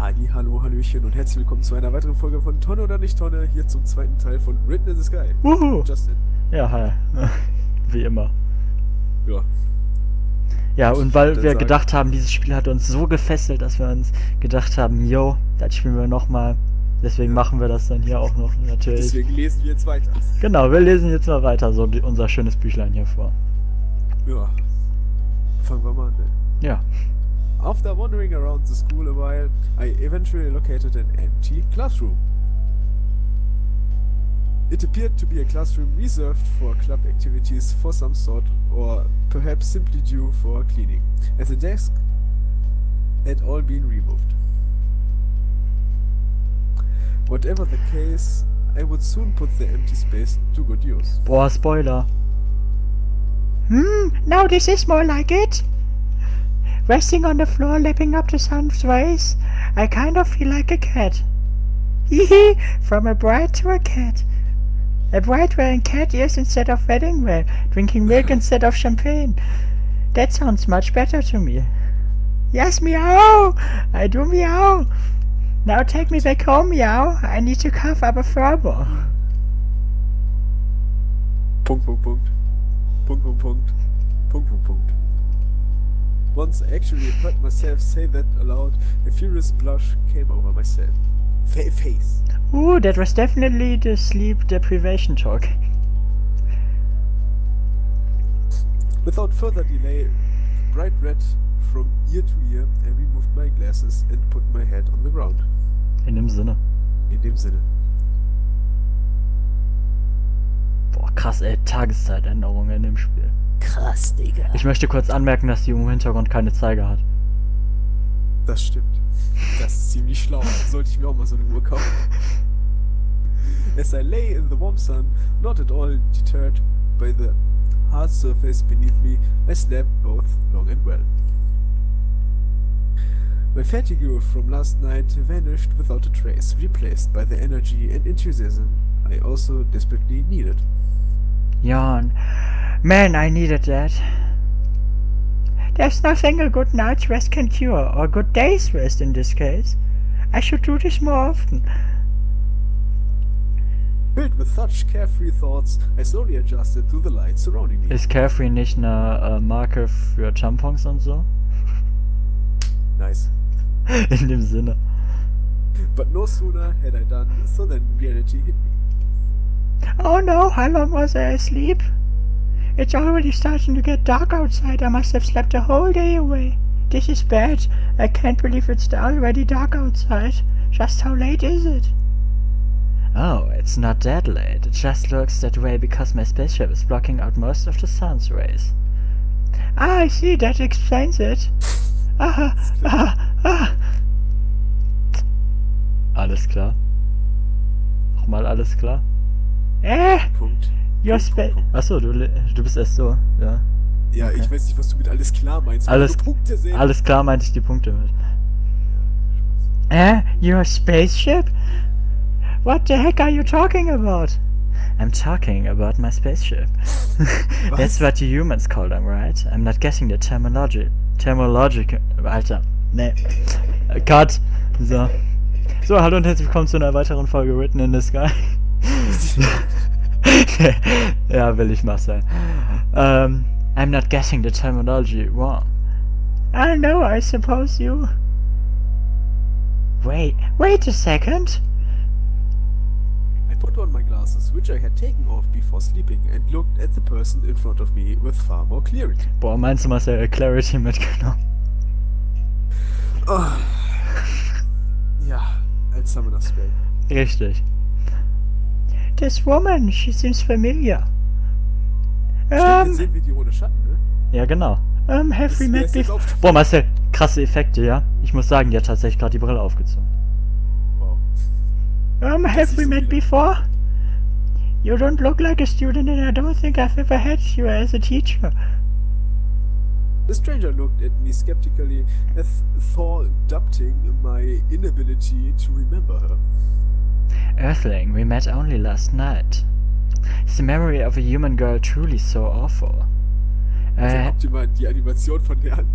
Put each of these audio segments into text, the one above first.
Ali, hallo, hallöchen und herzlich willkommen zu einer weiteren Folge von Tonne oder nicht Tonne, hier zum zweiten Teil von Written in the Sky. Wuhu! Justin. Ja, hi. Wie immer. Ja, Ja, ich und würd weil dann wir sagen, gedacht haben, dieses Spiel hat uns so gefesselt, dass wir uns gedacht haben, yo, das spielen wir nochmal. Deswegen Ja. machen wir das dann hier auch noch, natürlich. Deswegen lesen wir jetzt weiter. Genau, wir lesen jetzt mal weiter, so unser schönes Büchlein hier vor. Ja, fangen wir mal an. Ne? Ja. After wandering around the school a while, I eventually located an empty classroom. It appeared to be a classroom reserved for club activities for some sort, or perhaps simply due for cleaning, as the desk had all been removed. Whatever the case, I would soon put the empty space to good use. Boah, Spoiler. Now this is more like it. Resting on the floor, lapping up the sun's rays, I kind of feel like a cat. Hee from a bride to a cat. A bride wearing cat ears instead of wedding wear, drinking milk instead of champagne. That sounds much better to me. Yes, meow! I do meow! Now take me back home, meow. I need to cough up a furbo. Punkt, Punkt, Punkt. Punkt, Punkt, Punkt. Punkt, Punkt, Punkt. Once I actually heard myself say that aloud, a furious blush came over myself. Face. Ooh, that was definitely the sleep deprivation talk. Without further delay, bright red from ear to ear, I removed my glasses and put my head on the ground. In dem Sinne. In dem Sinne. Boah, krass, ey, Tageszeitänderungen in dem Spiel. Krass, Digga. Ich möchte kurz anmerken, dass die im Hintergrund keine Zeiger hat. Das stimmt. Das ist ziemlich schlau. Sollte ich mir auch mal so eine Uhr kaufen. As I lay in the warm sun, not at all deterred by the hard surface beneath me, I slept both long and well. My fatigue from last night vanished without a trace, replaced by the energy and enthusiasm I also desperately needed. Yawn. Man, I needed that. There's nothing a good night's rest can cure, or a good day's rest in this case. I should do this more often. Filled with such carefree thoughts, I slowly adjusted to the light surrounding me. Ist Carefree nicht eine Marke für Tampons und so? Nice. In dem Sinne. But no sooner had I done so than reality hit me. Oh no, how long was I asleep? It's already starting to get dark outside. I must have slept the whole day away. This is bad. I can't believe it's already dark outside. Just how late is it? Oh, it's not that late. It just looks that way because my spaceship is blocking out most of the sun's rays. Ah, I see. That explains it. Alles klar. Nochmal alles klar? Punkt. Your space. Achso, du bist erst so, ja. Ja, Okay. ich weiß nicht, was du mit alles klar meinst. weil Alles- du Punkte sehen. Alles klar meinte ich die Punkte mit. Your spaceship? What the heck are you talking about? I'm talking about my spaceship. That's what you humans call them, right? I'm not getting the terminological... Alter, nee. Cut. So. So, hallo und herzlich willkommen zu einer weiteren Folge Written in the Sky. Ja, will ich mal sein. I'm not getting the terminology wrong. I know, I suppose you... Wait a second. I put on my glasses, which I had taken off before sleeping, and looked at the person in front of me with far more clarity. Boah, meinst du, hast ja Clarity mitgenommen? Oh. Ja, als Summoner Spell. Richtig. This woman, she seems familiar. Stimmt, jetzt sehen wir die ohne Schatten, ne? Ja, genau. Have we Ist mir met erst jetzt before? aufgefallen. Boah, Marcel, krasse Effekte, ja? Ich muss sagen, die hat tatsächlich gerade die Brille aufgezogen. Wow. Have ist we so met viele. before? You don't look like a student and I don't think I've ever had you as a teacher. The stranger looked at me skeptically, as though doubting my inability to remember her. Earthling, we met only last night. Is the memory of a human girl truly so awful? Also guck dir mal die Animation von der an.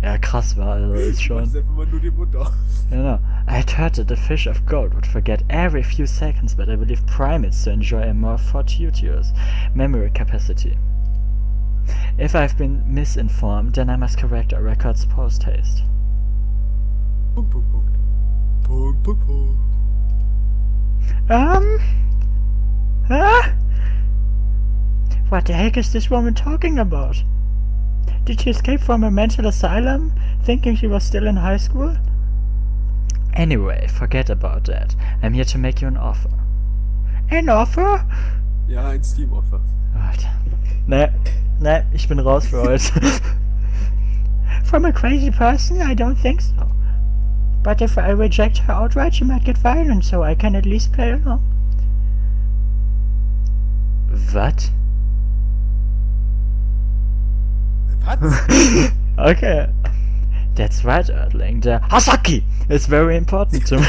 Ja, krass war, also ist Macht schon. einfach mal nur den Mund auf. Genau. I'd heard that the fish of gold would forget every few seconds, but I believe primates to enjoy a more fortuitous memory capacity. If I've been misinformed, then I must correct our record's post haste. Punkt, Punkt, Punkt. Punkt, Punkt, Punkt. Huh? What the heck is this woman talking about? Did she escape from a mental asylum, thinking she was still in high school? Anyway, forget about that. I'm here to make you an offer. An offer? Ja, ein Steam-Offer. Alter. Ne, ich bin raus für heute. From a crazy person? I don't think so. But if I reject her outright, she might get violent, so I can at least play along. What? Was? Okay. That's right, Earthling. The Hasaki is very important to me.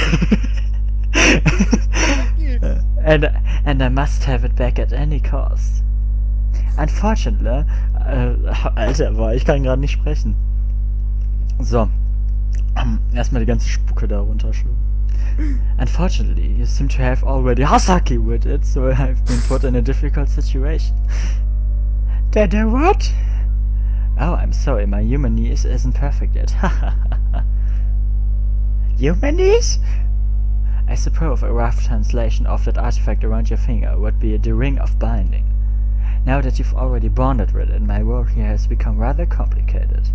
and I must have it back at any cost. Unfortunately, Alter, boah, ich kann gerade nicht sprechen. So. Erstmal die ganze Spucke da runterschlucken. Unfortunately, you seem to have already Hasaki with it, so I've been put in a difficult situation. The what? Oh, I'm sorry, my human knees isn't perfect yet. Human knees? I suppose a rough translation of that artifact around your finger would be the Ring of Binding. Now that you've already bonded with it, my work here has become rather complicated.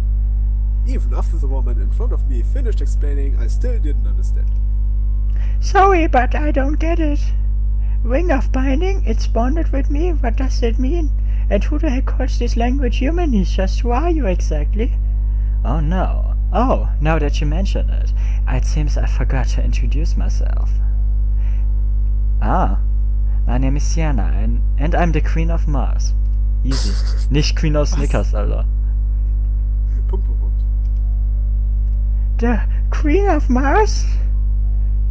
Even after the woman in front of me finished explaining, I still didn't understand. Sorry, but I don't get it. Ring of Binding? It's bonded with me? What does it mean? And who the heck calls this language human knees? Just who are you exactly? Oh no. Oh, now that you mention it, it seems I forgot to introduce myself. Ah, my name is Sienna, and I'm the Queen of Mars. Easy. Nicht Queen of Snickers, Alter. Punkt, Punkt, Punkt. The Queen of Mars?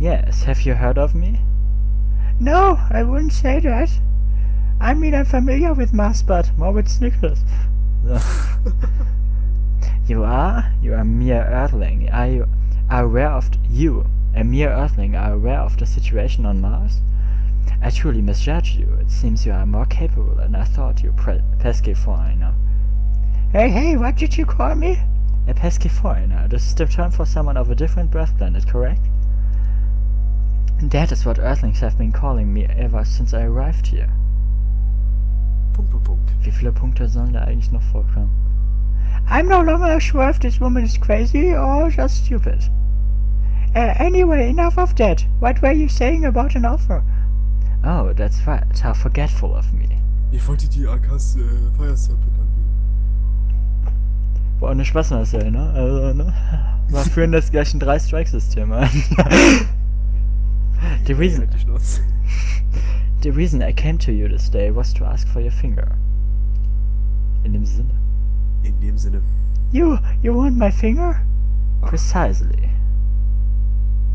Yes, have you heard of me? No, I wouldn't say that. I mean, I'm familiar with Mars, but more with Snickers. So. You are? You are a mere Earthling. Are aware of a mere Earthling, are aware of the situation on Mars? I truly misjudged you. It seems you are more capable than I thought, you pesky foreigner. Hey, what did you call me? A pesky foreigner. This is the term for someone of a different birth planet, correct? That is what Earthlings have been calling me ever since I arrived here. Punkt, Punkt, Punkt. Wie viele Punkte sollen da eigentlich noch vorkommen? I'm no longer sure if this woman is crazy or just stupid. Anyway, enough of that. What were you saying about an offer? Oh, that's right. How forgetful of me. Ich wollte die AKs Fire Serpent anbieten. Boah, ohne Spaß, Marcel, ne? Also, ne? Wir führen das gleich ein 3-Strike-System ein. The reason I came to you this day was to ask for your finger. In dem Sinne. In dem Sinne. You want my finger? Precisely.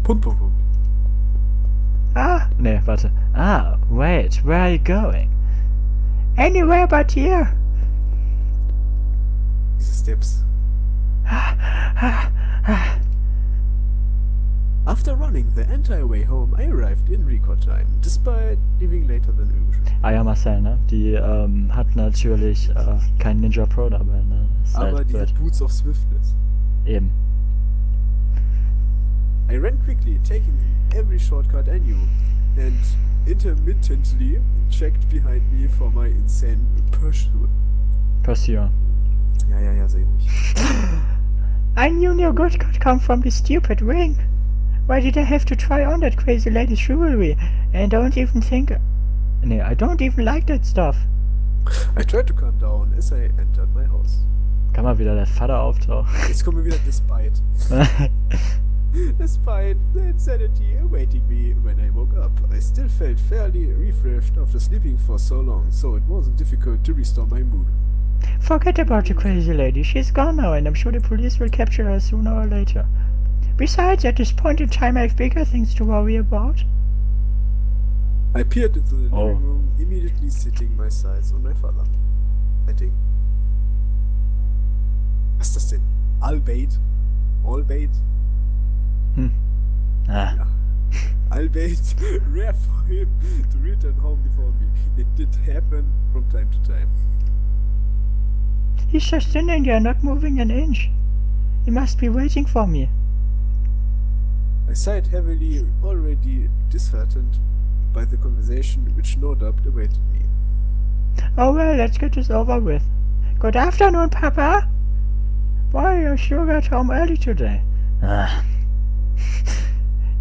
Punkt, Punkt, Punkt. Ah, Nee, warte. Ah, wait, where are you going? anywhere but here. Diese Steps. After running the entire way home, I arrived in record time, despite leaving later than usual. Ah ja, Marcel, ne? Die hat natürlich kein Ninja Pro dabei, ne? Ist Aber halt die blöd. hat Boots of Swiftness. Eben. I ran quickly, taking every shortcut I knew, and intermittently checked behind me for my insane pursuit. Passier. Ja, sehr ruhig. I knew no good could come from this stupid ring. Why did I have to try on that crazy lady's jewelry? And I don't even like that stuff. I tried to calm down as I entered my house. Kann mal wieder der Vater auftauchen. Jetzt kommen wir wieder despite. Despite the insanity awaiting me when I woke up, I still felt fairly refreshed after sleeping for so long, so it wasn't difficult to restore my mood. Forget about the crazy lady. She's gone now, and I'm sure the police will capture her sooner or later. Besides, at this point in time, I have bigger things to worry about. I peered into the Oh. living room, immediately setting my sights on my father. I think. Was ist das denn? All bait? Ah. Yeah. I'll wait rare for him to return home before me. It did happen from time to time. He's just standing there, not moving an inch. He must be waiting for me. I sighed heavily, already disheartened by the conversation which no doubt awaited me. Oh well, let's get this over with. Good afternoon, Papa. Boy, you sure got home early today. Ah.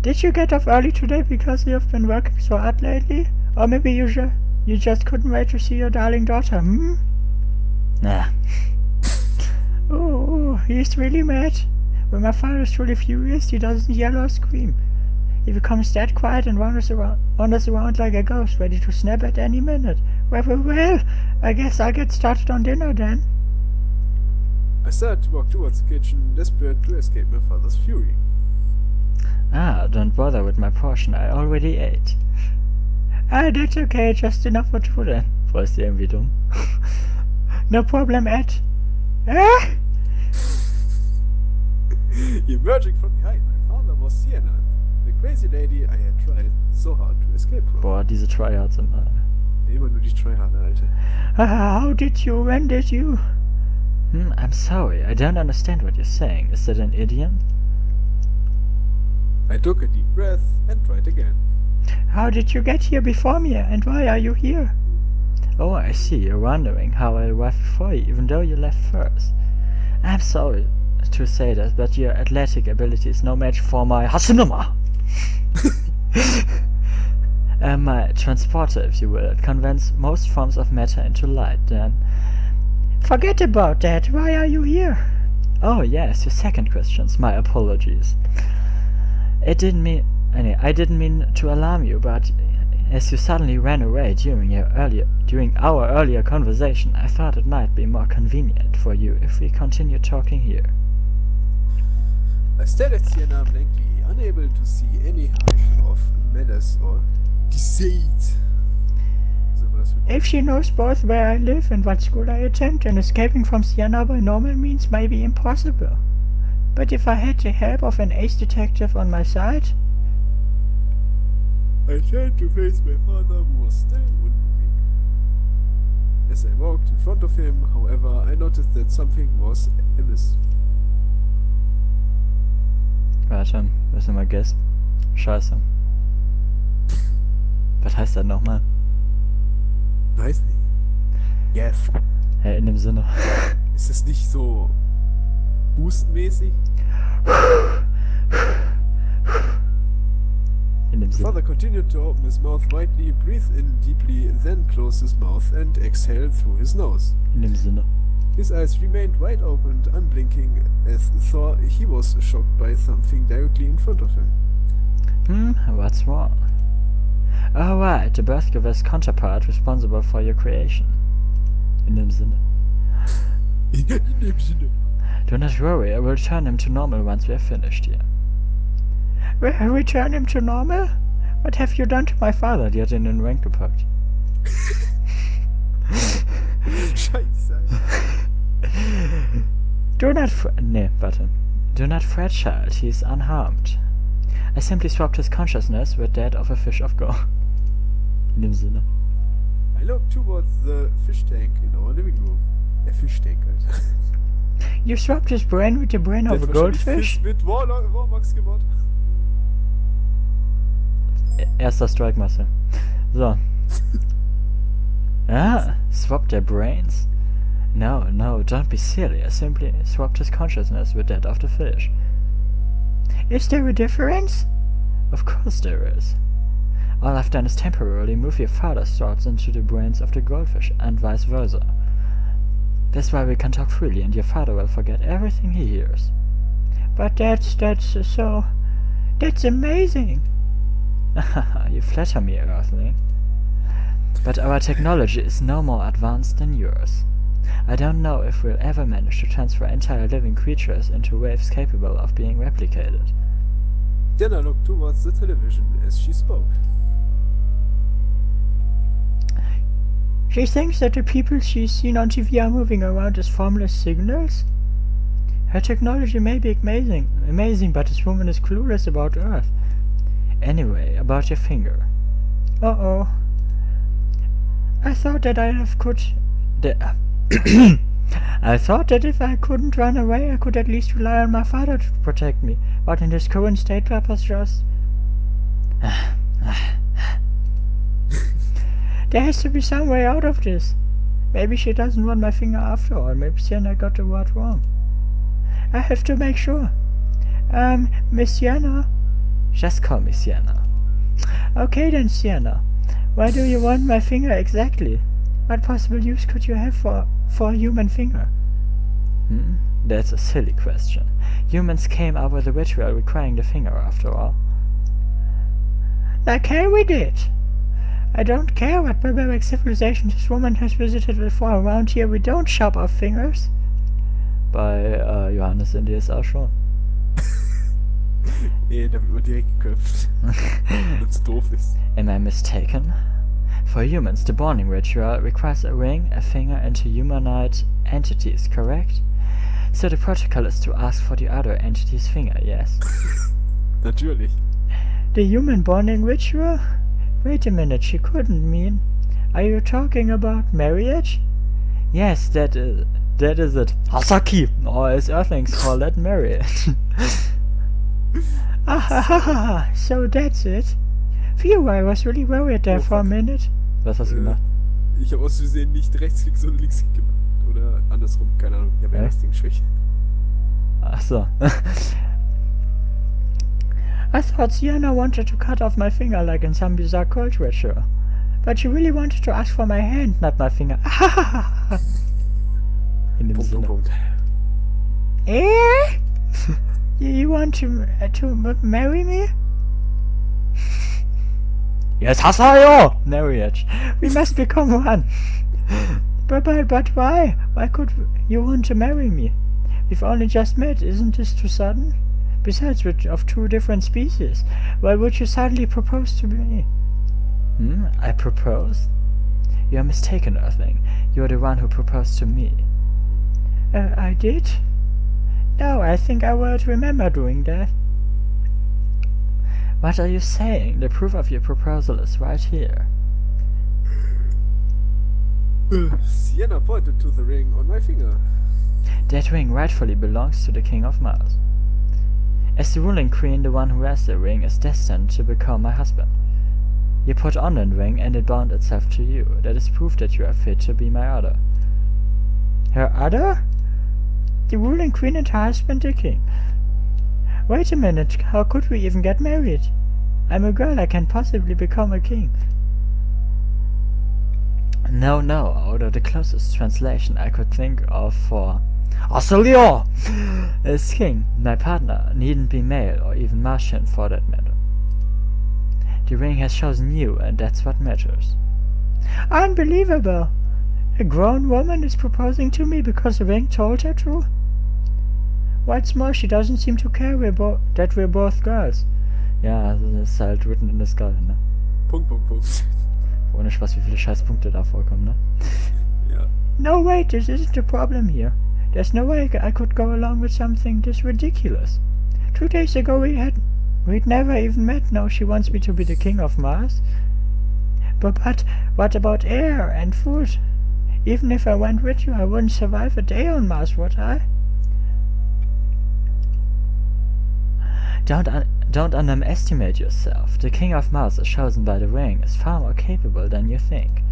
Did you get off early today because you've been working so hard lately? Or maybe you just couldn't wait to see your darling daughter, hmm? Ah. Oh, he's really mad. When my father is truly furious, he doesn't yell or scream. He becomes dead quiet and wanders around like a ghost, ready to snap at any minute. Well, I guess I'll get started on dinner then. I started to walk towards the kitchen, desperate to escape my father's fury. Ah, don't bother with my portion, I already ate. Ah, that's okay, just enough for two then. Boah, ist die irgendwie dumm. No problem, Ed. Ah! Emerging from behind, my father was Sienna, the crazy lady I had tried so hard to escape from. Boah, diese Tryhards immer. Immer nur die Tryharder, Alter. How did you, when did you? I'm sorry, I don't understand what you're saying. Is that an idiom? I took a deep breath and tried again. How did you get here before me, and why are you here? Oh, I see, you're wondering how I arrived before you, even though you left first. I'm sorry to say that, but your athletic ability is no match for my Hasunuma! My transporter, if you will. It converts most forms of matter into light, then... Forget about that, why are you here? Oh yes, your second questions, my apologies. I didn't mean to alarm you, but as you suddenly ran away during our earlier conversation, I thought it might be more convenient for you if we continue talking here. I stared at Sienna blankly, unable to see any hint of malice or deceit. If she knows both where I live and what school I attend, then escaping from Sienna by normal means may be impossible. But if I had the help of an ace detective on my side... I turned to face my father, who was still unmoving. As I walked in front of him, however, I noticed that something was amiss. Warte, müssen wir guess. Scheiße. Was heißt das nochmal? Weiß nicht. Yes. Ja, in dem Sinne. Ist es nicht so hustenmäßig? In dem The Sinne. father continued to open his mouth widely, breathe in deeply, then close his mouth and exhale through his nose. In dem Sinne. His eyes remained wide open, unblinking, as though he was shocked by something directly in front of him. What's wrong? Oh right, the birth-giver's counterpart responsible for your creation. In dem Sinne. In dem Sinne. Do not worry, I will turn him to normal once we are finished here. Will return him to normal? What have you done to my father? Die hat ihn in den Rank gepackt. Scheiße. Do not fret, child, he is unharmed. I simply swapped his consciousness with that of a fish of gold. In dem Sinne. I looked towards the fish tank in our living room. Der Fish Tank, Alter. You swapped his brain with the brain of a goldfish? Mit Warbox gemacht. Erster Strike, Marcel. So. Swap their brains? No, don't be silly. I simply swapped his consciousness with that of the fish. Is there a difference? Of course there is. All I've done is temporarily move your father's thoughts into the brains of the goldfish, and vice versa. That's why we can talk freely, and your father will forget everything he hears. But that's amazing. You flatter me, Earthling. But our technology is no more advanced than yours. I don't know if we'll ever manage to transfer entire living creatures into waves capable of being replicated. Then I looked towards the television as she spoke. She thinks that the people she's seen on TV are moving around as formless signals? Her technology may be amazing, but this woman is clueless about Earth. Anyway, about your finger. Uh-oh. I thought that I thought that if I couldn't run away, I could at least rely on my father to protect me. But in this current state, Papa's just... There has to be some way out of this. Maybe she doesn't want my finger after all. Maybe Sienna got the word wrong. I have to make sure. Miss Sienna? Just call me Sienna. Okay then, Sienna. Why do you want my finger exactly? What possible use could you have for a human finger? That's a silly question. Humans came up with a ritual requiring the finger, after all. Like how we did. I don't care what barbaric civilization this woman has visited before. Around here we don't chop off fingers. Bei Johannes in DSA schon. Nee, da wird man direkt geköpft. Wenn's doof ist. Am I mistaken? For humans, the bonding ritual requires a ring, a finger, and two humanoid entities, correct? So the protocol is to ask for the other entity's finger, yes? Natürlich. The human bonding ritual? Wait a minute, she couldn't mean... Are you talking about marriage? Yes, that is it. Hasaki! Or as Earthlings call that marriage. So that's it. Phew, I was really worried there for a minute. Was hast du gemacht? Ich habe aus Versehen nicht Rechtsklick, sondern Linksklick gemacht. Oder andersrum, keine Ahnung. Ich habe ja Rechtsklick-Schwäche. Ach so. I thought Sienna wanted to cut off my finger like in some bizarre cult ritual. But she really wanted to ask for my hand, not my finger. In dem Sinne. Punkt. Eh? You want to marry me? Yes, Hasayo! Marriage. We must become one. But why? Why could you want to marry me? We've only just met, isn't this too sudden? Besides, we're of two different species. Why would you suddenly propose to me? I proposed? You are mistaken, Earthling. You are the one who proposed to me. I did? No, I think I would remember doing that. What are you saying? The proof of your proposal is right here. Sienna pointed to the ring on my finger. That ring rightfully belongs to the King of Mars. As the ruling queen, the one who wears the ring is destined to become my husband. You put on the ring and it bound itself to you. That is proof that you are fit to be my other. Her other? The ruling queen and her husband the king. Wait a minute, how could we even get married? I'm a girl, I can't possibly become a king. No, oder the closest translation I could think of for Australian is king. My partner needn't be male or even Martian for that matter. The ring has chosen you, and that's what matters. Unbelievable! A grown woman is proposing to me because the ring told her to? What's more, she doesn't seem to care that we're both girls. Ja, das ist halt written in the sky, ne? Punkt. Ohne Spaß, wie viele Scheißpunkte da vorkommen, ne? Ja. No, wait, this isn't the problem here. There's no way I could go along with something this ridiculous. 2 days ago we'd never even met. Now she wants me to be the king of Mars. But what about air and food? Even if I went with you, I wouldn't survive a day on Mars, would I? Don't underestimate yourself. The King of Mars, as chosen by the ring, is far more capable than you think.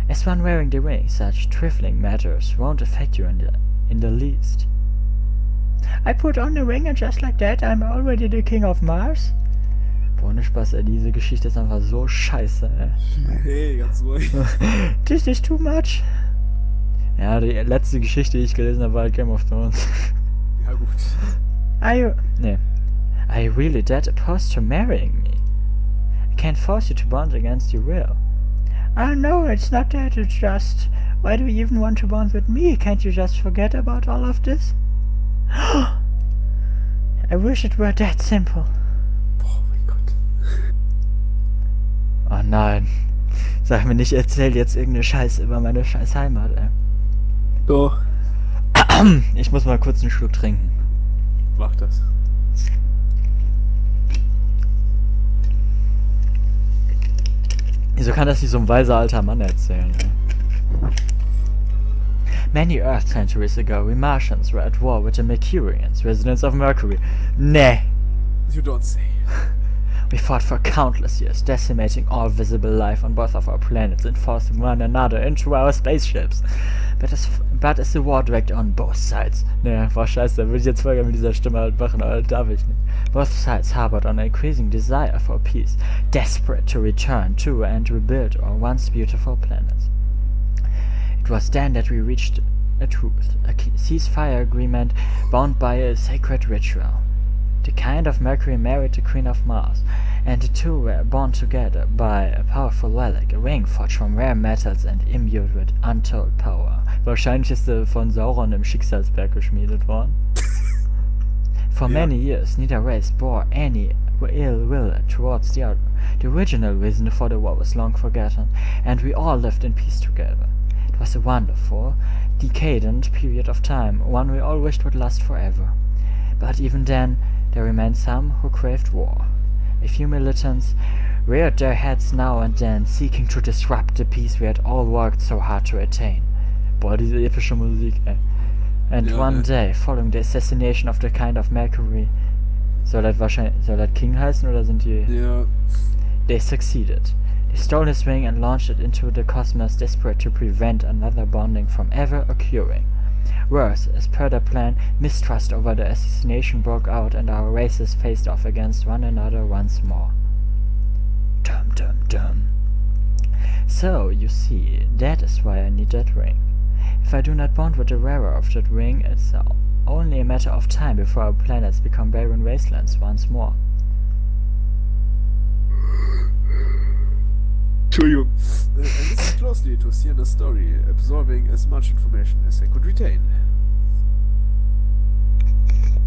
As one wearing the ring, such trifling matters won't affect you in the least. I put on the ring and just like that, I'm already the King of Mars? Ohne Spaß, ey, diese Geschichte ist einfach so scheiße, ey. Hey, ganz ruhig. This is too much. Ja, die letzte Geschichte, die ich gelesen habe, war halt Game of Thrones. Ja, gut. Are you really that opposed to marrying me? I can't force you to bond against your will. Oh no, it's not that, it's just... Why do you even want to bond with me? Can't you just forget about all of this? I wish it were that simple. Oh mein Gott. Oh nein. Sag mir nicht, erzähl jetzt irgendeine Scheiße über meine scheiß Heimat, ey. Doch. Ich muss mal kurz einen Schluck trinken. Mach das. Wieso kann das nicht so ein weiser alter Mann erzählen? Ey? Many Earth centuries ago, we Martians were at war with the Mercurians, residents of Mercury. Nee! You don't say. We fought for countless years, decimating all visible life on both of our planets and forcing one another into our spaceships. But as the war dragged on both sides... Nee, war scheiße, da würde ich jetzt Folge mit dieser Stimme halt machen, aber darf ich nicht. Both sides harbored an increasing desire for peace, desperate to return to and rebuild our once beautiful planets. It was then that we reached a truth, a ceasefire agreement bound by a sacred ritual. The kind of Mercury married the Queen of Mars, and the two were bound together by a powerful relic, a ring forged from rare metals and imbued with untold power. Wahrscheinlich ist er von Sauron im Schicksalsberg geschmiedet worden. For many years, neither race bore any ill will towards the other. The original reason for the war was long forgotten, and we all lived in peace together. It was a wonderful, decadent period of time, one we all wished would last forever. But even then, there remained some who craved war. A few militants reared their heads now and then, seeking to disrupt the peace we had all worked so hard to attain. Boah, diese epische Musik, ey. And one day, following the assassination of the kind of Mercury, soll das King heißen oder sind die... Ja. They succeeded. They stole his ring and launched it into the cosmos, desperate to prevent another bonding from ever occurring. Worse, as per their plan, mistrust over the assassination broke out and our races faced off against one another once more. Dum dum dum. So, you see, that is why I need that ring. If I do not bond with the wearer of that ring, it's only a matter of time before our planets become barren wastelands once more. Entschuldigung. I listened closely to Sienna's story, absorbing as much information as I could retain.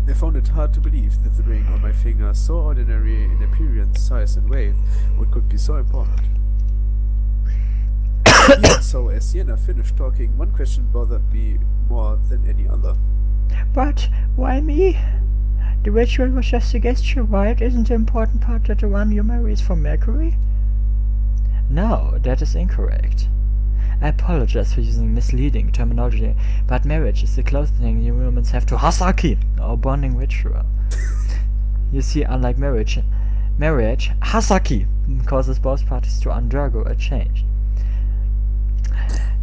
I found it hard to believe that the ring on my finger, so ordinary in appearance, size and weight, could be so important. Even so, as Sienna finished talking, one question bothered me more than any other. But why me? The ritual was just a gesture, right? Isn't the important part that the one you marry is from Mercury? No, that is incorrect. I apologize for using misleading terminology, but marriage is the closest thing humans have to Hasaki, or bonding ritual. You see, unlike marriage, Hasaki causes both parties to undergo a change.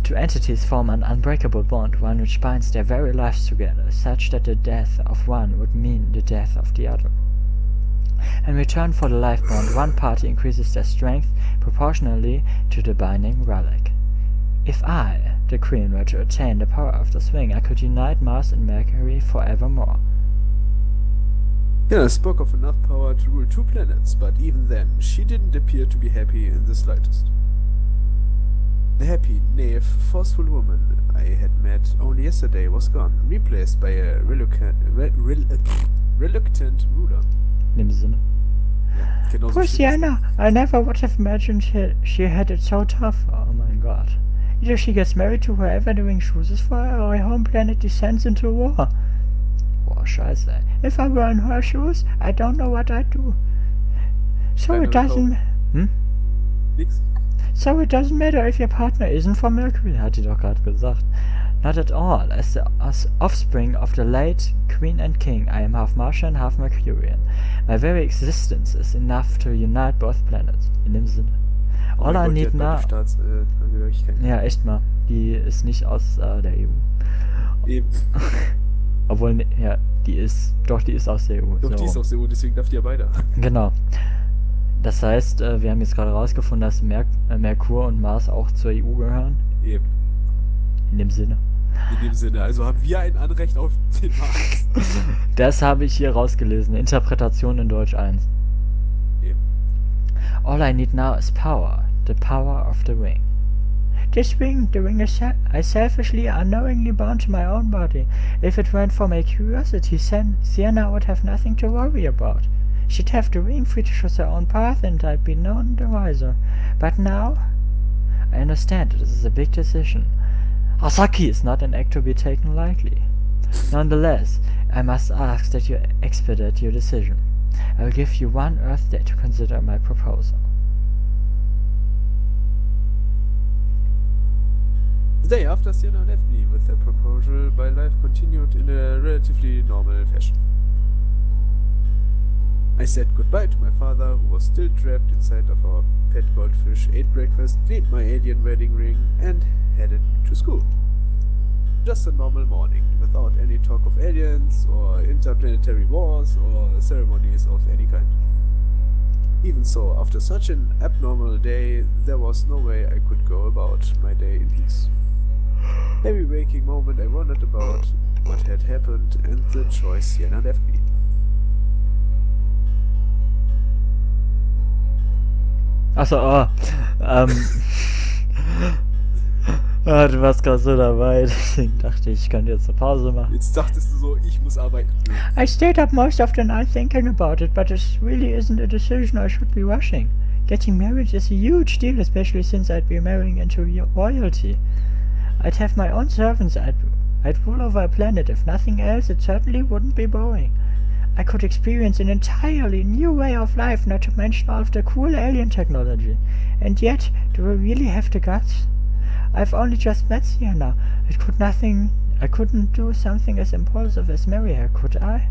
Two entities form an unbreakable bond, one which binds their very lives together, such that the death of one would mean the death of the other. In return for the life bond, one party increases their strength proportionally to the binding relic. If I, the Queen, were to attain the power of the swing, I could unite Mars and Mercury forevermore. Yeah, I spoke of enough power to rule 2 planets, but even then, she didn't appear to be happy in the slightest. The happy, naive, forceful woman I had met only yesterday was gone, replaced by a reluctant ruler. In dem Sinne. Ja, genauso Poor steht es. Sienna, I never would have imagined she had it so tough. Oh mein Gott. Either she gets married to whoever the ring chooses for her, or her home planet descends into war. Boah, scheiße, ey. If I were in her shoes, I don't know what I'd do. So Keine it doesn't... Nix. So it doesn't matter if your partner isn't from Mercury. Hat die doch gerade gesagt. Not at all. As the offspring of the late Queen and King, I am half Martian, half Mercurian. My very existence is enough to unite both planets. In dem Sinne. All I need now... Staatsangehörigkeit. Ja, echt mal. Die ist nicht aus der EU. Eben. Obwohl, ne, ja, die ist aus der EU. Doch, so. die ist aus der EU, deswegen darf die ja beide. Genau. Das heißt, wir haben jetzt gerade rausgefunden, dass Merkur und Mars auch zur EU gehören. Eben. In dem Sinne. In dem Sinne, also haben wir ein Anrecht auf den Mars. Das habe ich hier rausgelesen. Interpretation in Deutsch 1. Eben. All I need now is power. The power of the ring. This ring, the ring I selfishly, unknowingly bound to my own body. If it weren't for my curiosity, Sienna would have nothing to worry about. She'd have the ring free to choose her own path, and I'd be none the wiser. But now, I understand this is a big decision. Hasaki is not an act to be taken lightly. Nonetheless, I must ask that you expedite your decision. I will give you 1 Earth day to consider my proposal. day after Sienna left me with her proposal, my life continued in a relatively normal fashion. I said goodbye to my father, who was still trapped inside of our pet goldfish, ate breakfast, cleaned my alien wedding ring, and headed to school. Just a normal morning, without any talk of aliens, or interplanetary wars, or ceremonies of any kind. Even so, after such an abnormal day, there was no way I could go about my day in peace. Every waking moment I wondered about what had happened and the choice Sienna left me. Achso, du warst gerade so dabei, deswegen dachte ich könnte jetzt eine Pause machen. Jetzt dachtest du so, ich muss arbeiten. I stayed up most of the night thinking about it, but it really isn't a decision I should be rushing. Getting married is a huge deal, especially since I'd be marrying into royalty. I'd have my own servants, I'd rule over a planet. If nothing else, it certainly wouldn't be boring. I could experience an entirely new way of life, not to mention all of the cool alien technology. And yet, do I really have the guts? I've only just met Sienna. I couldn't do something as impulsive as marry her, could I?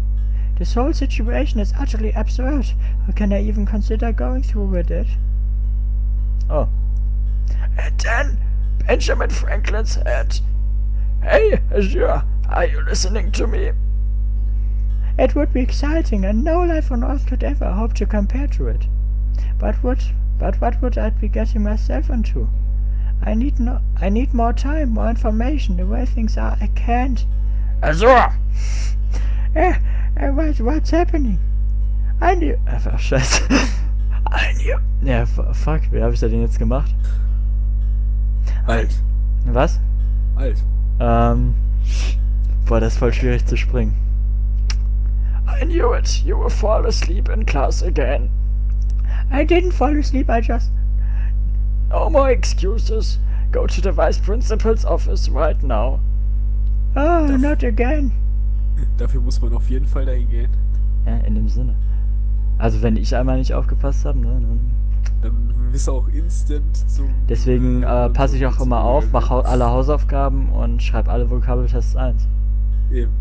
This whole situation is utterly absurd. How can I even consider going through with it? Oh. And then Benjamin Franklin said, "Hey, Azure, are you listening to me?" It would be exciting, and no life on Earth could ever hope to compare to it. But what would I be getting myself into? I need more time, more information. The way things are, I can't. Azure! What's happening? I knew. Einfach scheiße. I knew. Ja, fuck, wie habe ich denn jetzt gemacht? Alt. Was? Alt. Boah, das ist voll schwierig zu springen. I knew it. You will fall asleep in class again. I didn't fall asleep, I just... No more excuses. Go to the vice principal's office right now. Oh, not again. Dafür muss man auf jeden Fall dahin gehen. Ja, in dem Sinne. Also wenn ich einmal nicht aufgepasst habe, ne, Dann bist du auch instant zum... deswegen passe ich auch immer auf, mache alle Hausaufgaben und schreibe alle Vokabeltests 1. Eben.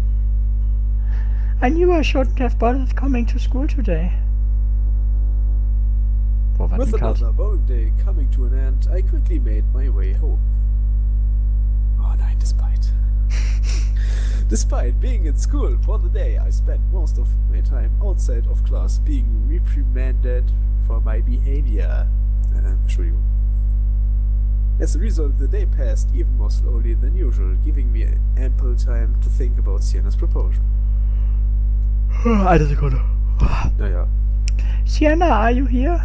I knew I shouldn't have bothered coming to school today. Boah, was With ein Cut. another boring day coming to an end, I quickly made my way home. Oh nein, Despite being in school for the day, I spent most of my time outside of class being reprimanded for my behavior. Entschuldigung. As a result, the day passed even more slowly than usual, giving me ample time to think about Sienna's proposal. Eine Sekunde. Naja. Sienna, are you here?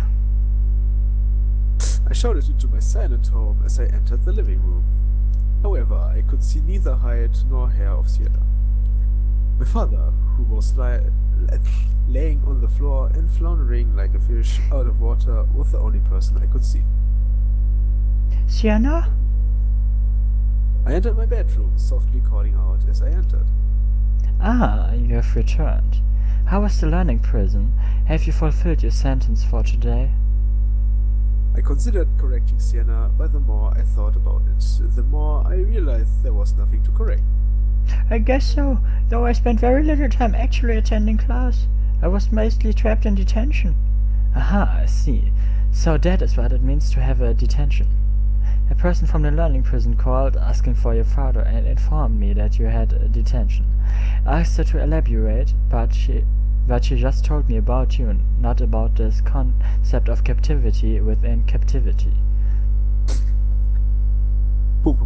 I shouted into my silent home as I entered the living room. However, I could see neither hide nor hair of Sienna. My father, who was laying on the floor and floundering like a fish out of water, was the only person I could see. Sienna? I entered my bedroom, softly calling out as I entered. Ah, you have returned. How was the learning prison? Have you fulfilled your sentence for today? I considered correcting Sienna, but the more I thought about it, the more I realized there was nothing to correct. I guess so, though I spent very little time actually attending class. I was mostly trapped in detention. Aha, I see. So that is what it means to have a detention. A person from the learning prison called, asking for your father, and informed me that you had a detention. I asked her to elaborate, but she just told me about you, not about this concept of captivity within captivity. Punkt.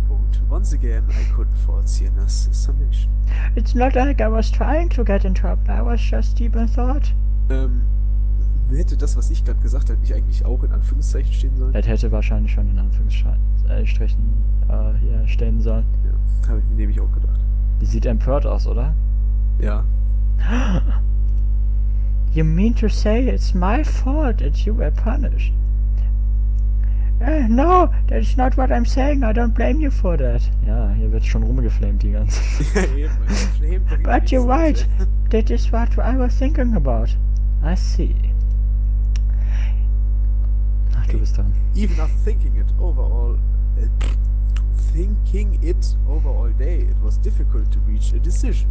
Once again, I couldn't fault Sienna's summation. It's not like I was trying to get in trouble, I was just deep in thought. Hätte das, was ich gerade gesagt habe, nicht eigentlich auch in Anführungszeichen stehen sollen? Das hätte wahrscheinlich schon in Anführungsstrichen hier stehen sollen. Ja, habe ich mir nämlich auch gedacht. Die sieht empört aus, oder? Ja. You mean to say it's my fault that you were punished? No, that's not what I'm saying. I don't blame you for that. Ja, hier wird schon rumgeflamed die ganze Zeit. Ja, eben. But you're right. That is what I was thinking about. I see. Ach, du bist dran. Even after thinking it over all thinking it over all day, it was difficult to reach a decision.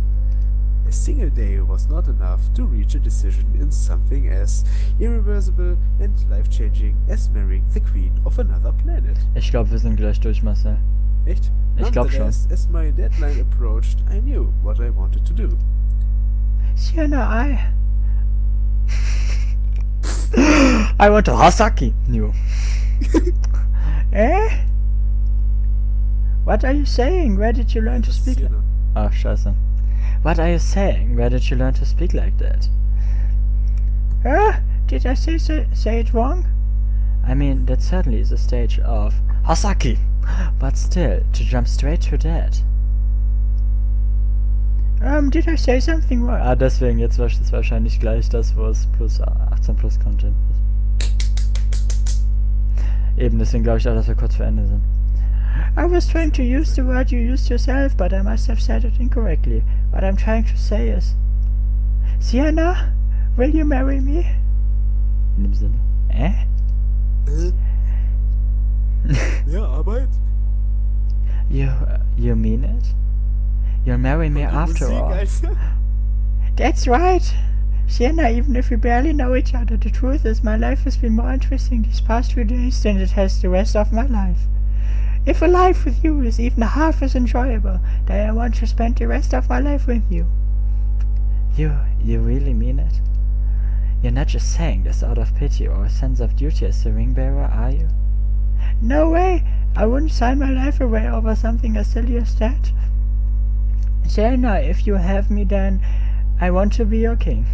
A single day was not enough to reach a decision in something as irreversible and life-changing as marrying the queen of another planet. Ich glaube, wir sind gleich durch, Marcel. Echt? Ich glaub schon. Nonetheless, as my deadline approached, I knew what I wanted to do. Sienna, I want to Hasaki. New. Eh? What are you saying? Where did you learn to speak? Sienna. Ach, scheiße. What are you saying? Where did you learn to speak like that? Huh? Did I say it wrong? I mean, that certainly is a stage of Hasaki. But still, to jump straight to that. Did I say something wrong? Ah, deswegen, jetzt war es wahrscheinlich gleich das, wo es plus 18 plus Content ist. Eben, deswegen glaube ich auch, dass wir kurz vor Ende sind. I was trying to use the word you used yourself, but I must have said it incorrectly. What I'm trying to say is... Sienna, will you marry me? In dem Sinne. Ja, Arbeit. You mean it? You'll marry me after Musik, all. Alter. That's right. Sienna, even if we barely know each other, the truth is my life has been more interesting these past few days than it has the rest of my life. If a life with you is even half as enjoyable, then I want to spend the rest of my life with you. You really mean it? You're not just saying this out of pity or a sense of duty as the ring bearer, are you? No way! I wouldn't sign my life away over something as silly as that. Sienna, if you have me, then I want to be your king.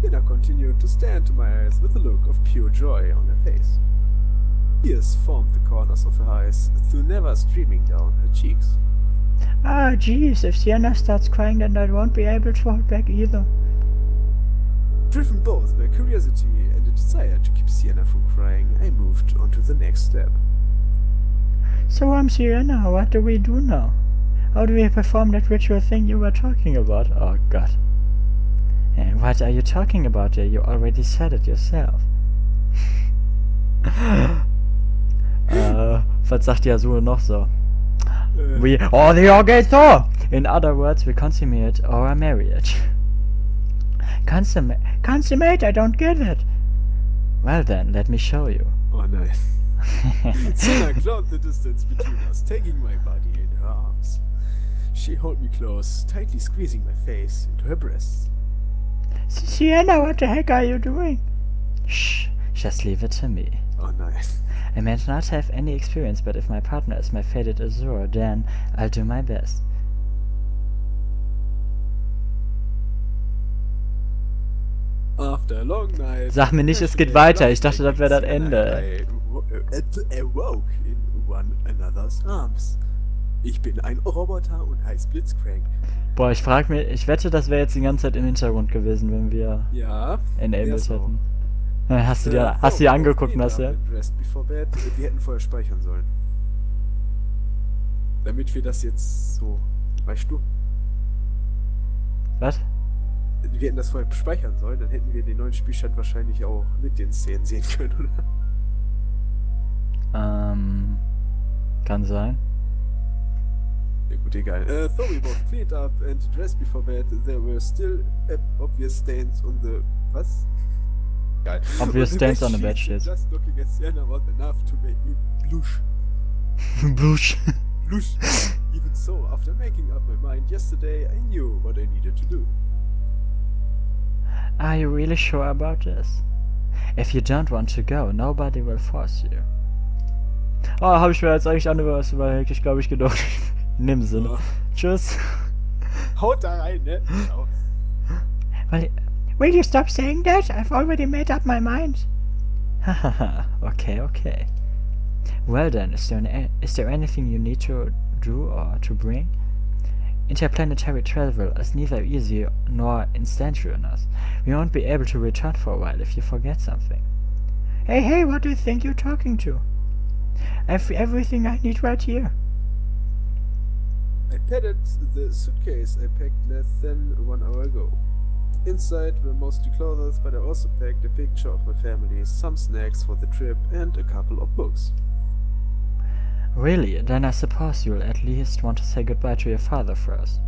Sienna continued to stare into my eyes with a look of pure joy on her face. Tears formed the corners of her eyes, through never streaming down her cheeks. Ah, jeez, if Sienna starts crying, then I won't be able to hold back either. Driven both by curiosity and a desire to keep Sienna from crying, I moved on to the next step. So, Sienna, what do we do now? How do we perform that ritual thing you were talking about? Oh God. And what are you talking about there? You already said it yourself. Was sagt die Azul noch so? We the Orgator! In other words, we consummate our marriage. Consummate? I don't get it. Well then, let me show you. Oh, nice. Sienna clawed the distance between us, taking my body in her arms. She held me close, tightly squeezing my face into her breasts. Sienna, what the heck are you doing? Shh, just leave it to me. Oh, nice. I may not have any experience, but if my partner is my fated Azure, then I'll do my best. After a long night... Sag mir nicht, es geht weiter. Ich dachte, das wäre das Ende. I awoke in one another's arms. Ich bin ein Roboter und heiß Blitzcrank. Boah, ich wette, das wäre jetzt die ganze Zeit im Hintergrund gewesen, wenn wir Ja. enabled hätten. Hast du dir angeguckt, Marcel? Wir hätten vorher speichern sollen. Damit wir das jetzt so... Weißt du? Was? Wir hätten das vorher speichern sollen, dann hätten wir den neuen Spielstand wahrscheinlich auch mit den Szenen sehen können, oder? Kann sein. Ja gut, egal. Though we both cleaned up and dressed before bed, there were still obvious stains on the... Was? Geil. Obvious stains on the bed shit. Just looking at Sienna was enough to make me blush. Blush. Blush. Even so, after making up my mind yesterday, I knew what I needed to do. Are you really sure about this? If you don't want to go, nobody will force you. Oh, habe ich mir jetzt eigentlich anderes überlegt. Ich glaube, ich gehe doch. In dem Sinne. Ja. Tschüss. Haut da rein, ne? Ciao. Will you stop saying that? I've already made up my mind. Hahaha. Okay. Well then, is there anything you need to do or to bring? Interplanetary travel is neither easy nor instantaneous. We won't be able to return for a while if you forget something. Hey, what do you think you're talking to? I've everything I need right here. I patted the suitcase I packed less than 1 hour ago. Inside were mostly clothes, but I also packed a picture of my family, some snacks for the trip, and a couple of books. Really? Then I suppose you'll at least want to say goodbye to your father first.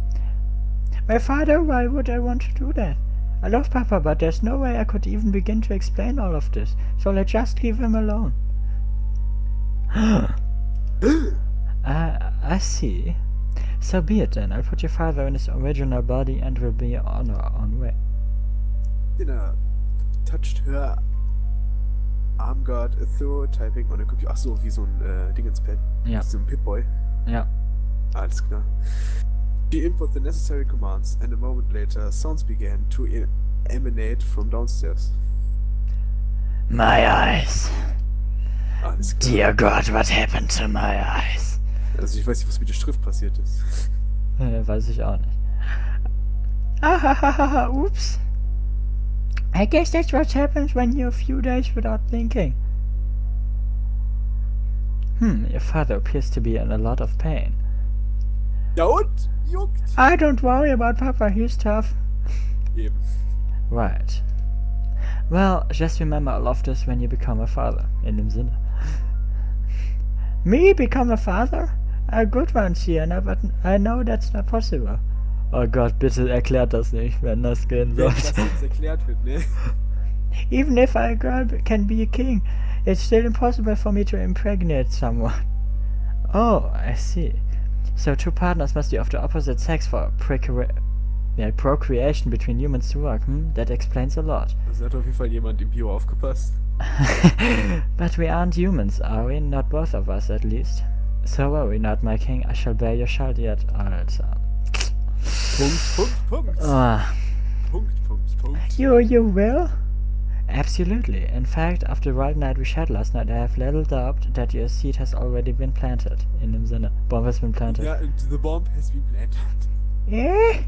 My father? Why would I want to do that? I love Papa, but there's no way I could even begin to explain all of this, so let's just leave him alone. I see. So be it then. I'll put your father in his original body and we'll be on our own way. Dinner touched her arm guard through typing on a computer. Ach so, wie so ein Dingenspad. Ja. So ein Pip-Boy. Ja. Alles klar. She input the necessary commands and a moment later sounds began to emanate from downstairs. My eyes. Alles klar. Dear God, what happened to my eyes? Also ich weiß nicht, was mit der Schrift passiert ist. Weiß ich auch nicht. Ah, oops. I guess that's what happens when you're a few days without blinking. Your father appears to be in a lot of pain. Ja und? Juckt. I don't worry about Papa, he's tough. Eben. Right. Well, just remember all of this when you become a father. In dem Sinne. Me become a father? A good one, Sienna, but I know that's not possible. Oh Gott, bitte erklärt das nicht, wenn das gehen Wenn soll. das jetzt erklärt wird, ne? Even if a girl can be a king, it's still impossible for me to impregnate someone. Oh, I see. So two partners must be of the opposite sex for procreation between humans to work. That explains a lot. Also hat auf jeden Fall jemand im Bio aufgepasst. But we aren't humans, are we? Not both of us, at least. So worry not, my king. I shall bear your child yet. Alter. Punkt. Ah, Punkt. You will? absolutely. In fact, after the wild night we shared last night, I have little doubt that your seed has already been planted. In dem Sinne, bomb has been planted. Ja, and the bomb has been planted. Eh?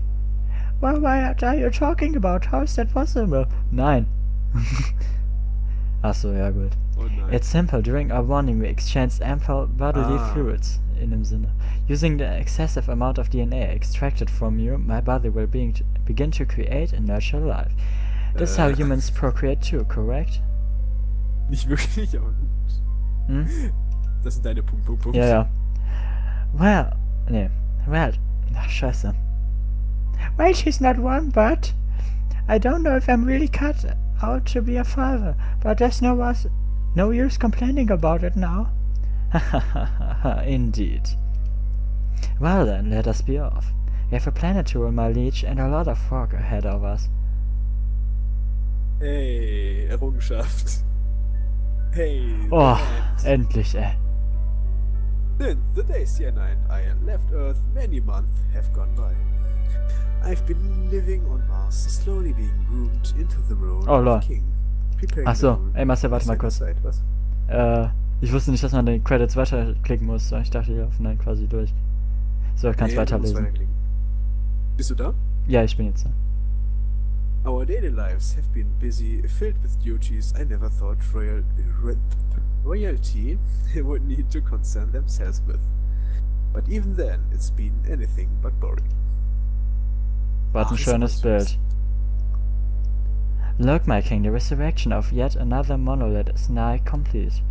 Well, what are you talking about? How is that possible? Nein. Ach so, ja gut. Oh nein. It's simple. During our bonding, we exchanged ample bodily fluids. In dem Sinne. Using the excessive amount of DNA extracted from you, my body will begin to create and nurture life. This is how humans procreate too, correct? Nicht wirklich, aber gut. Hm? Das sind deine Punkt. Ja, ja. Well, ach, scheiße. Well, she's not one, but I don't know if I'm really cut out to be a father, but there's no use complaining about it now. Indeed. Well then, let us be off. We have a planet to rule, my liege, and a lot of work ahead of us. Hey, Errungenschaft. Hey. Oh, land. endlich, ey. Since the day Sienna and I left Earth, many months have gone by. I've been living on Mars, slowly being groomed into the role Oh, lol. of king. Preparing Ach so, the role ey Marcel, warte of mal kurz. Side. Was? Ich wusste nicht, dass man den Credits weiterklicken muss. Ich dachte, die laufen dann quasi durch. So, ich kann es Nee, du musst weiterlesen. weiterklicken. Bist du da? Ja, ich bin jetzt da. Our daily lives have been busy, filled with duties I never thought royalty would need to concern themselves with. But even then, it's been anything but boring. Was ein Ach, schönes ist Bild. Look, my king, the resurrection of yet another monolith is nigh complete.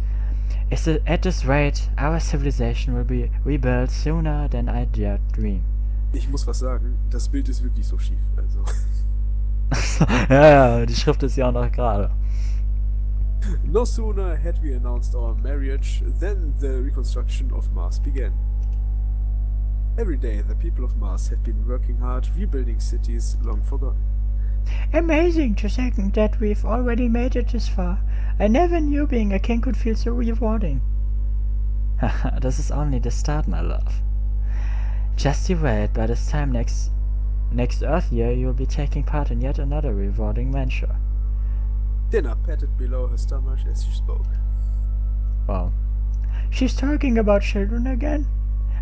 At this rate, our civilization will be rebuilt sooner than I dared dream. Ich muss was sagen, das Bild ist wirklich so schief, also. Ja, die Schrift ist ja auch noch gerade. No sooner had we announced our marriage than the reconstruction of Mars began. Every day the people of Mars have been working hard, rebuilding cities long forgotten. Amazing to think that we've already made it this far. I never knew being a king could feel so rewarding. Haha, this is only the start, my love. Just you wait, by this time next Earth year you'll be taking part in yet another rewarding venture. Dinner patted below her stomach as she spoke. Wow. She's talking about children again?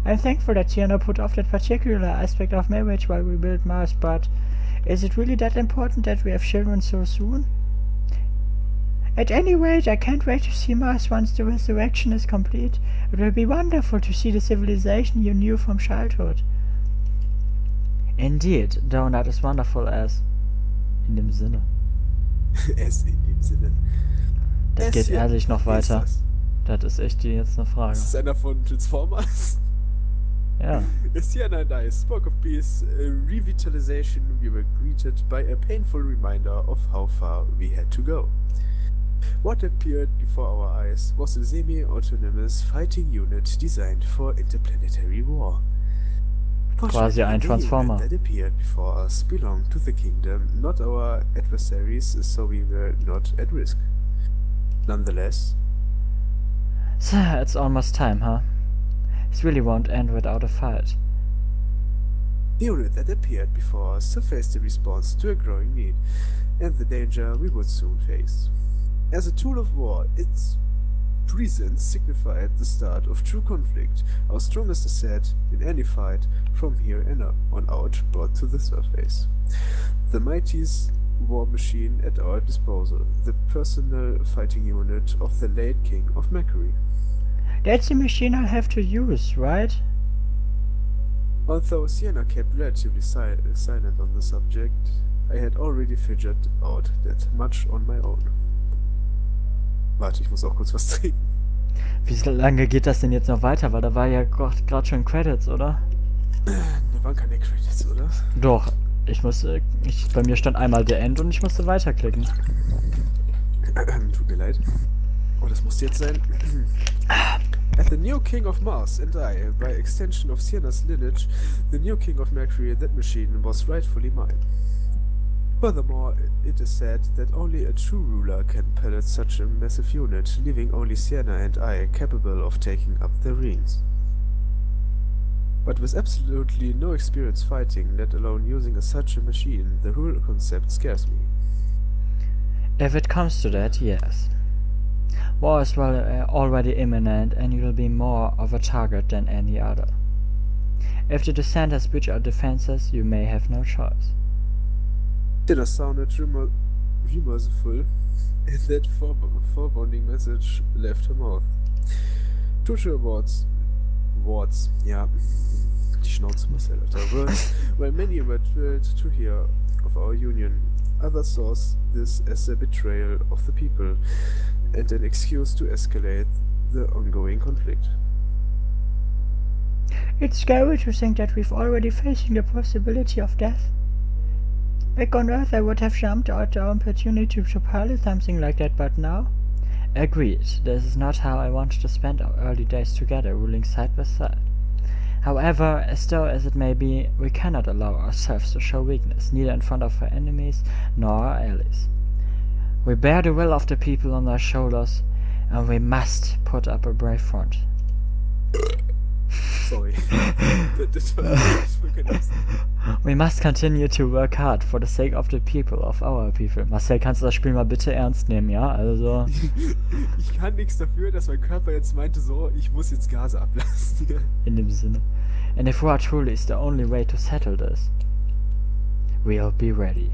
I'm thankful that Sienna put off that particular aspect of marriage while we build Mars, but is it really that important that we have children so soon? At any rate, I can't wait to see Mars once the resurrection is complete. It will be wonderful to see the civilization you knew from childhood. Indeed, though not as wonderful as... In dem Sinne. Es in dem Sinne. Das Es geht hier ehrlich noch ist weiter. das. Das ist echt jetzt eine Frage. Ist das einer von Transformers? Ja. Sienna and I spoke of Be's revitalization. We were greeted by a painful reminder of how far we had to go. What appeared before our eyes was a semi-autonomous fighting unit designed for interplanetary war. Quasi ein The Transformer. unit that appeared before us belonged to the kingdom, not our adversaries, so we were not at risk. Nonetheless, So, it's almost time, huh? This really won't end without a fight. the unit that appeared before us faced a response to a growing need, and the danger we would soon face. As a tool of war, its presence signified the start of true conflict, our strongest asset in any fight from here on out brought to the surface. The mightiest war machine at our disposal, the personal fighting unit of the late King of Mercury. That's the machine I'll have to use, right? Although Sienna kept relatively silent on the subject, I had already figured out that much on my own. Warte, ich muss auch kurz was trinken. Wie lange geht das denn jetzt noch weiter? Weil da war ja gerade schon Credits, oder? Da waren keine Credits, oder? Doch. Bei mir stand einmal The End und ich musste weiterklicken. Tut mir leid. Oh, das muss jetzt sein. As the new king of Mars and I, by extension of Sienna's lineage, the new king of Mercury, that machine was rightfully mine. Furthermore, it is said that only a true ruler can pilot such a massive unit, leaving only Sienna and I capable of taking up the reins. But with absolutely no experience fighting, let alone using such a machine, the whole concept scares me. If it comes to that, yes. War is already imminent and you will be more of a target than any other. If the dissenters breach our defenses, you may have no choice. Dinner sounded remorseful, and that foreboding message left her mouth. Tutor wards, ja, die Schnauze Marcel, Alter. While many were thrilled to hear of our union, others saw this as a betrayal of the people and an excuse to escalate the ongoing conflict. It's scary to think that we're already facing the possibility of death. Back on Earth I would have jumped at the opportunity to pilot something like that, but now? Agreed. This is not how I wanted to spend our early days together, ruling side by side. However, as though as it may be, we cannot allow ourselves to show weakness, neither in front of our enemies nor our allies. We bear the will of the people on our shoulders, and we must put up a brave front. Sorry. das war kein Ernst. We must continue to work hard for the sake of the people, of our people. Marcel, kannst du das Spiel mal bitte ernst nehmen, ja? Also... Ich kann nichts dafür, dass mein Körper jetzt meinte so, ich muss jetzt Gase ablassen. In dem Sinne. And if war truly is the only way to settle this, we'll be ready.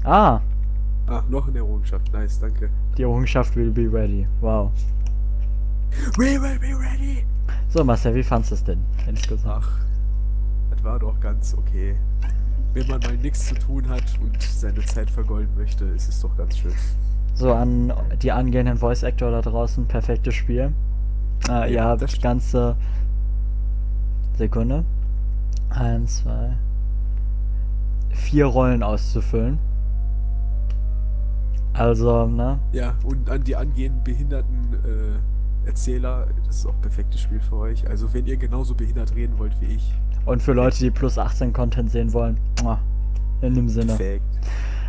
Ah! Ah, noch eine Errungenschaft. Nice, danke. Die Errungenschaft will be ready. Wow. We will be ready! So, Marcel, wie fandest du es denn, insgesamt? Ach, das war doch ganz okay. Wenn man mal nichts zu tun hat und seine Zeit vergolden möchte, ist es doch ganz schön. So, an die angehenden Voice-Actor da draußen, perfektes Spiel. Ihr habt das das ganze... Sekunde. 1, 2... 4 Rollen auszufüllen. Also, ne? Ja, und an die angehenden behinderten Erzähler, das ist auch ein perfektes Spiel für euch. Also wenn ihr genauso behindert reden wollt wie ich. Und für Leute, die plus 18 Content sehen wollen. In dem Sinne. Perfekt.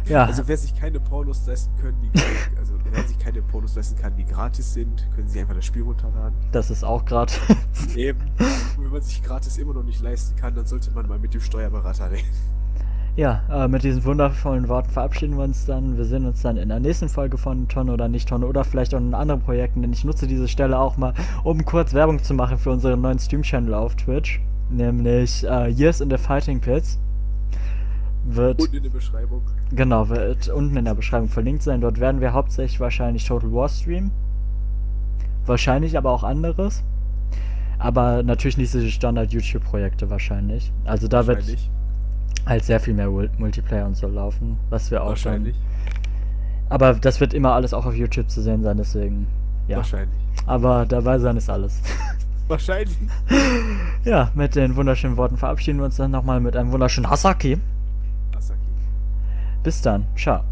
Ja. Also wer sich keine Pornos leisten können, wer sich keine Pornos leisten kann, die gratis sind, können sich einfach das Spiel runterladen. Das ist auch gratis. Eben. Und wenn man sich gratis immer noch nicht leisten kann, dann sollte man mal mit dem Steuerberater reden. Ja, mit diesen wundervollen Worten verabschieden wir uns dann. Wir sehen uns dann in der nächsten Folge von Tonne oder nicht Tonne oder vielleicht auch in anderen Projekten, denn ich nutze diese Stelle auch mal, um kurz Werbung zu machen für unseren neuen Stream-Channel auf Twitch, nämlich Years in the Fighting Pits. Unten in der Beschreibung. Genau, wird unten in der Beschreibung verlinkt sein. Dort werden wir hauptsächlich wahrscheinlich Total War streamen. Wahrscheinlich aber auch anderes. Aber natürlich nicht diese Standard-YouTube-Projekte wahrscheinlich. Also da wird halt sehr viel mehr Multiplayer und so laufen, was wir auch schon Aber das wird immer alles auch auf YouTube zu sehen sein, deswegen. Ja. Wahrscheinlich. Aber dabei sein ist alles. Wahrscheinlich. Ja, mit den wunderschönen Worten verabschieden wir uns dann nochmal mit einem wunderschönen Hasaki. Asaki. Bis dann. Ciao.